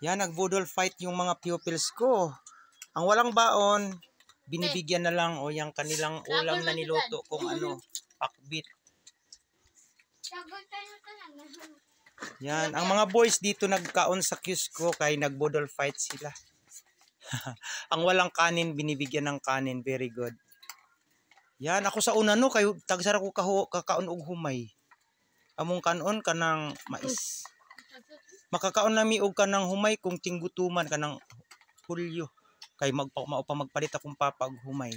Yan, nagbudol fight yung mga pupils ko. Ang walang baon, binibigyan na lang o yung kanilang ulam na niluto kung ano, pakbit. Yan, ang mga boys dito nagkaon sa queues ko kay nagbudol fight sila. Ang walang kanin, binibigyan ng kanin. Very good. Yan, ako sa una no, kayo tagsara ko kakaon og humay. Among kanon kanang mais. Makakaon nami og kanang humay kung tinggutuman kanang Hulyo. Kay magpalit akong papag humay.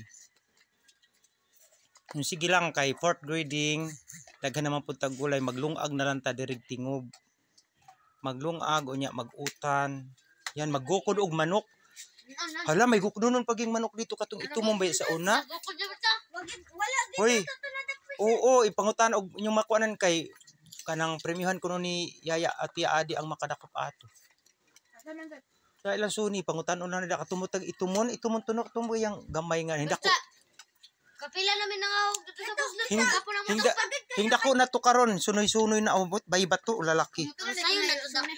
Yung sige lang kay fourth grading, daghan naman pud tag gulay, maglungag na lang ta dirig tingob. Maglungag unya magutan. Yan maggukod og manok. Hala may gukdunon paging manok dito katong itumong bay sa una. Hoy. Oo, ipangutan og inyong makuanan kay kanang premiuhan kuno ni Yaya at Tia Adi ang makadakop ato. Sa ilang suni pangutan-on na nila katumutag itumon tunok tumboy yang gamay nga hinda ko. Kapila namin nangahog dito sa buslet. Hinda ko na to karon sunoy-sunoy na umot bay bato lalaki.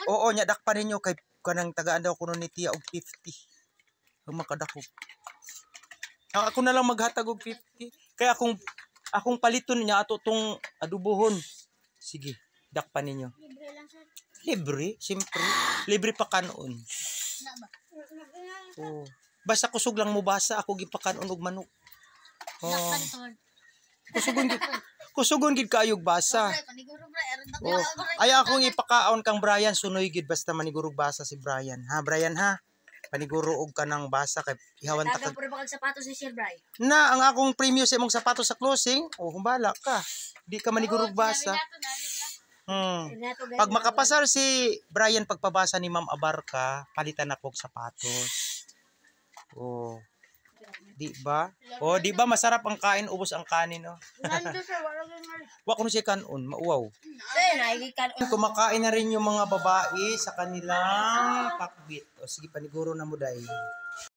Oo nya dakpan ninyo kay kanang tagaan daw kuno ni Tia og 50. Ang makadakop. Ako na lang maghatag og 50 kaya akong paliton niya ato tong adubohon. Sige, dakpan ninyo. Libre lang sir. Libre, siyempre. Libre pa kanon. Oh. Basta kusog lang mo basa ako gipakanon og manok. Oh. Kusugon gid kaayog basa. Oh. Ay akong ipakaon kang Brian sunoy gid basta manigurog basa si Brian. Ha Brian ha. Paniguro og kanang basa kay ihawan ta kag sapatos si Sir Brian. Na ang akong premium sa imong sapatos sa closing. Oh, humbala ka. Di ka manigurog basa. Pag makapasar si Brian pagpabasa ni Ma'am Abarca, palitan ako og sapatos. Oh. Di ba? Oh, di ba masarap ang kain, ubos ang kanin, oh. Wa kuno siya kanon, mauwaw. Kumakain na rin yung mga babae sa kanilang pakbit. O sige, paniguro na mo dai.